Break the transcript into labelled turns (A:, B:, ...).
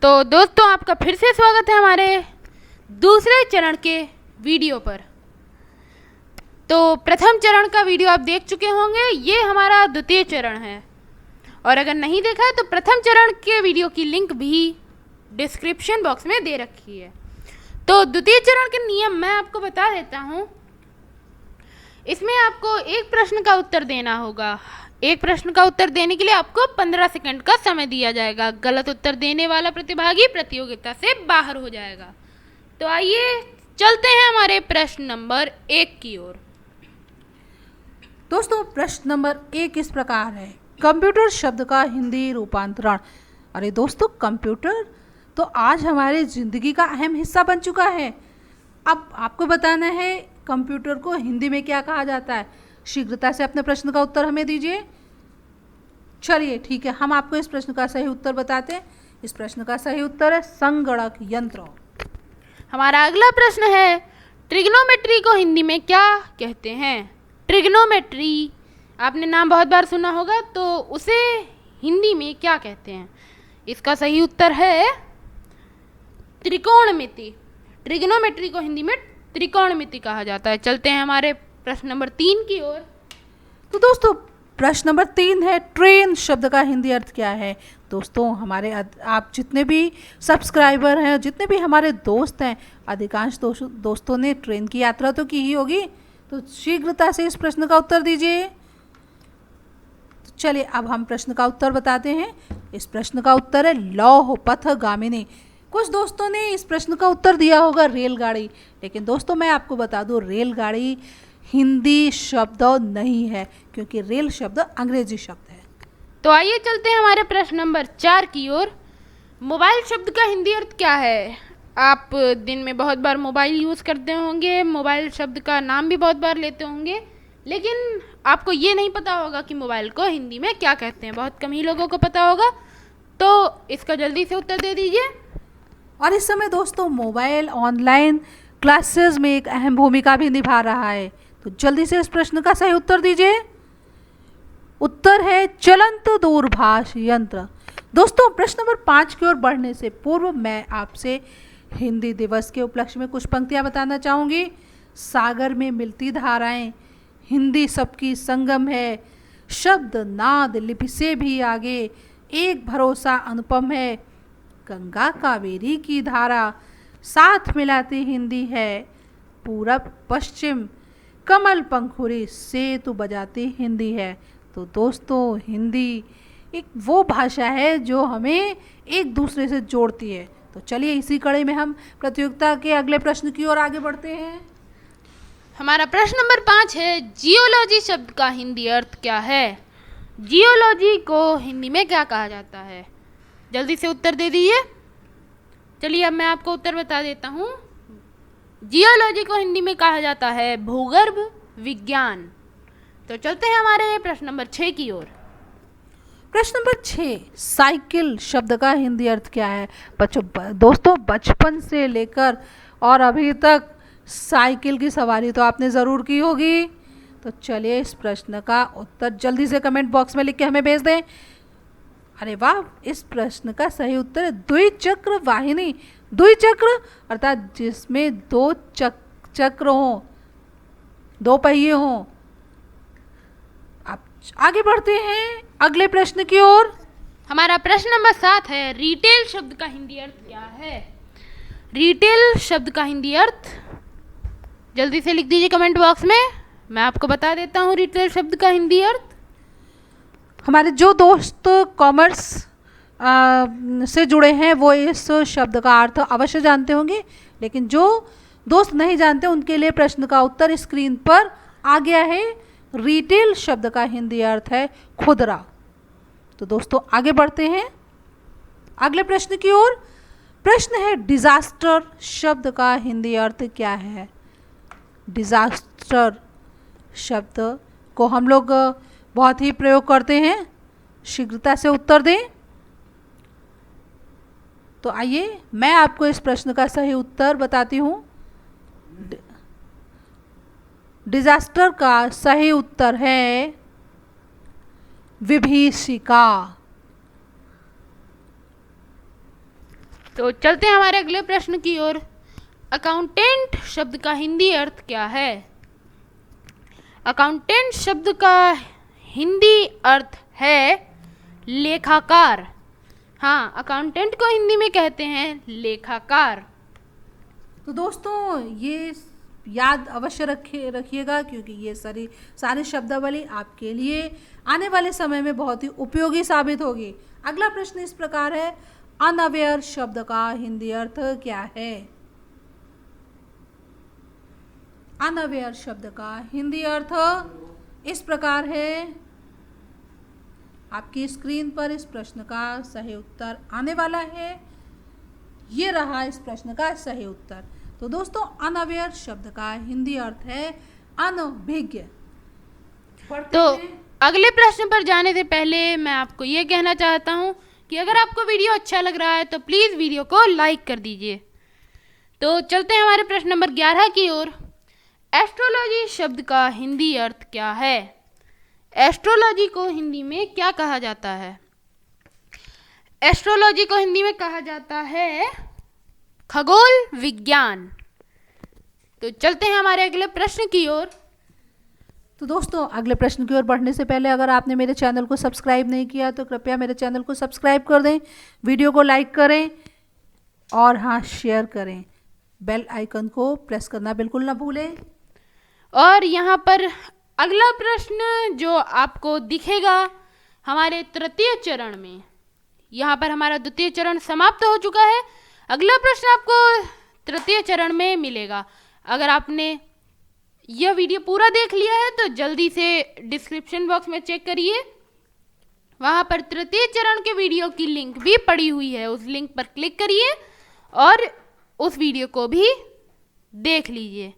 A: तो दोस्तों, आपका फिर से स्वागत है हमारे दूसरे चरण के वीडियो पर। तो प्रथम चरण का वीडियो आप देख चुके होंगे, ये हमारा द्वितीय चरण है। और अगर नहीं देखा है तो प्रथम चरण के वीडियो की लिंक भी डिस्क्रिप्शन बॉक्स में दे रखी है। तो द्वितीय चरण के नियम मैं आपको बता देता हूँ। इसमें आपको एक प्रश्न का उत्तर देना होगा। एक प्रश्न का उत्तर देने के लिए आपको 15 सेकंड का समय दिया जाएगा। गलत उत्तर देने वाला प्रतिभागी प्रतियोगिता से बाहर हो जाएगा। तो आइए चलते हैं हमारे प्रश्न नंबर 1 की ओर।
B: दोस्तों, प्रश्न नंबर 1 इस प्रकार है, कंप्यूटर शब्द का हिंदी रूपांतरण। अरे दोस्तों, कंप्यूटर तो आज हमारी जिंदगी का अहम हिस्सा बन चुका है। अब आपको बताना है कंप्यूटर को हिंदी में क्या कहा जाता है। शीघ्रता से अपने प्रश्न का उत्तर हमें दीजिए। चलिए ठीक है, हम आपको इस प्रश्न का सही उत्तर बताते हैं। इस प्रश्न का सही उत्तर है संगणक यंत्र।
A: हमारा अगला प्रश्न है, ट्रिग्नोमेट्री को हिंदी में क्या कहते हैं। ट्रिग्नोमेट्री आपने नाम बहुत बार सुना होगा, तो उसे हिंदी में क्या कहते हैं। इसका सही उत्तर है त्रिकोणमिति। ट्रिग्नोमेट्री को हिंदी में त्रिकोणमिति कहा जाता है। चलते हैं हमारे प्रश्न नंबर 3 की ओर।
B: तो दोस्तों, प्रश्न नंबर 3 है, ट्रेन शब्द का हिंदी अर्थ क्या है। दोस्तों, हमारे आप जितने भी सब्सक्राइबर हैं, जितने भी हमारे दोस्त हैं, अधिकांश दोस्तों ने ट्रेन की यात्रा तो की ही होगी। तो शीघ्रता से इस प्रश्न का उत्तर दीजिए। तो चलिए अब हम प्रश्न का उत्तर बताते हैं। इस प्रश्न का उत्तर है लौह पथगामिनी। कुछ दोस्तों ने इस प्रश्न का उत्तर दिया होगा रेलगाड़ी, लेकिन दोस्तों मैं आपको बता दूं, रेलगाड़ी हिंदी शब्द नहीं है, क्योंकि रेल शब्द अंग्रेजी शब्द है।
A: तो आइए चलते हैं हमारे प्रश्न नंबर 4 की ओर। मोबाइल शब्द का हिंदी अर्थ क्या है। आप दिन में बहुत बार मोबाइल यूज़ करते होंगे, मोबाइल शब्द का नाम भी बहुत बार लेते होंगे, लेकिन आपको ये नहीं पता होगा कि मोबाइल को हिंदी में क्या कहते हैं। बहुत कम ही लोगों को पता होगा, तो इसका जल्दी से उत्तर दे दीजिए।
B: और इस समय दोस्तों मोबाइल ऑनलाइन क्लासेस में एक अहम भूमिका भी निभा रहा है। तो जल्दी से इस प्रश्न का सही उत्तर दीजिए। उत्तर है चलंत दूरभाष यंत्र। दोस्तों, प्रश्न नंबर 5 की ओर बढ़ने से पूर्व मैं आपसे हिंदी दिवस के उपलक्ष्य में कुछ पंक्तियां बताना चाहूँगी। सागर में मिलती धाराएं, हिंदी सबकी संगम है, शब्द नाद लिपि से भी आगे, एक भरोसा अनुपम है, गंगा कावेरी की धारा साथ मिलाती हिंदी है, पूरब पश्चिम कमल पंखुरी सेतु बजाती हिंदी है। तो दोस्तों, हिंदी एक वो भाषा है जो हमें एक दूसरे से जोड़ती है। तो चलिए इसी कड़ी में हम प्रतियोगिता के अगले प्रश्न की ओर आगे बढ़ते हैं।
A: हमारा प्रश्न नंबर 5 है, जियोलॉजी शब्द का हिंदी अर्थ क्या है। जियोलॉजी को हिंदी में क्या कहा जाता है। जल्दी से उत्तर दे दीजिए। चलिए अब मैं आपको उत्तर बता देता हूँ। जियोलॉजी को हिंदी में कहा जाता है भूगर्भ विज्ञान। तो चलते हैं हमारे प्रश्न नंबर 6 की ओर।
B: प्रश्न नंबर 6, साइकिल शब्द का हिंदी अर्थ क्या है। दोस्तों, बचपन से लेकर और अभी तक साइकिल की सवारी तो आपने ज़रूर की होगी। तो चलिए इस प्रश्न का उत्तर जल्दी से कमेंट बॉक्स में लिख के हमें भेज दें। अरे वाह, इस प्रश्न का सही उत्तर है द्विचक्र वाहिनी। द्विचक्र अर्थात जिसमें दो चक्र हों, दो पहिए हों। अब आगे बढ़ते हैं अगले प्रश्न की ओर।
A: हमारा प्रश्न नंबर 7 है, रिटेल शब्द का हिंदी अर्थ क्या है। रिटेल शब्द का हिंदी अर्थ जल्दी से लिख दीजिए कमेंट बॉक्स में। मैं आपको बता देता हूँ रिटेल शब्द का हिंदी अर्थ।
B: हमारे जो दोस्त कॉमर्स से जुड़े हैं वो इस शब्द का अर्थ अवश्य जानते होंगे, लेकिन जो दोस्त नहीं जानते उनके लिए प्रश्न का उत्तर स्क्रीन पर आ गया है। रिटेल शब्द का हिंदी अर्थ है खुदरा। तो दोस्तों आगे बढ़ते हैं अगले प्रश्न की ओर। प्रश्न है, डिजास्टर शब्द का हिंदी अर्थ क्या है। डिजास्टर शब्द को हम लोग बहुत ही प्रयोग करते हैं। शीघ्रता से उत्तर दें। तो आइए मैं आपको इस प्रश्न का सही उत्तर बताती हूँ। डिजास्टर का सही उत्तर है विभीषिका।
A: तो चलते हैं हमारे अगले प्रश्न की ओर। अकाउंटेंट शब्द का हिंदी अर्थ क्या है? अकाउंटेंट शब्द का हिंदी अर्थ है लेखाकार। हाँ, अकाउंटेंट को हिंदी में कहते हैं लेखाकार।
B: तो दोस्तों ये याद अवश्य रखिएगा, क्योंकि ये सारी शब्दावली आपके लिए आने वाले समय में बहुत ही उपयोगी साबित होगी। अगला प्रश्न इस प्रकार है, अनअवेयर शब्द का हिंदी अर्थ क्या है? अनअवेयर शब्द का हिंदी अर्थ इस प्रकार है। आपकी स्क्रीन पर इस प्रश्न का सही उत्तर आने वाला है। ये रहा इस प्रश्न का सही उत्तर। तो दोस्तों अनअवेयर शब्द का हिंदी अर्थ है अनभिज्ञ।
A: तो अगले प्रश्न पर जाने से पहले मैं आपको ये कहना चाहता हूँ कि अगर आपको वीडियो अच्छा लग रहा है तो प्लीज़ वीडियो को लाइक कर दीजिए। तो चलते हैं हमारे प्रश्न नंबर 11 की ओर। एस्ट्रोलॉजी शब्द का हिंदी अर्थ क्या है? एस्ट्रोलॉजी को हिंदी में क्या कहा जाता है? एस्ट्रोलॉजी को हिंदी में कहा जाता है खगोल विज्ञान। तो चलते हैं हमारे अगले प्रश्न की ओर।
B: तो दोस्तों अगले प्रश्न की ओर बढ़ने से पहले अगर आपने मेरे चैनल को सब्सक्राइब नहीं किया तो कृपया मेरे चैनल को सब्सक्राइब कर दें, वीडियो को लाइक करें और हाँ शेयर करें। बेल आइकन को प्रेस करना बिल्कुल ना भूलें।
A: और यहाँ पर अगला प्रश्न जो आपको दिखेगा हमारे तृतीय चरण में, यहाँ पर हमारा द्वितीय चरण समाप्त हो चुका है। अगला प्रश्न आपको तृतीय चरण में मिलेगा। अगर आपने यह वीडियो पूरा देख लिया है तो जल्दी से डिस्क्रिप्शन बॉक्स में चेक करिए, वहाँ पर तृतीय चरण के वीडियो की लिंक भी पड़ी हुई है। उस लिंक पर क्लिक करिए और उस वीडियो को भी देख लीजिए।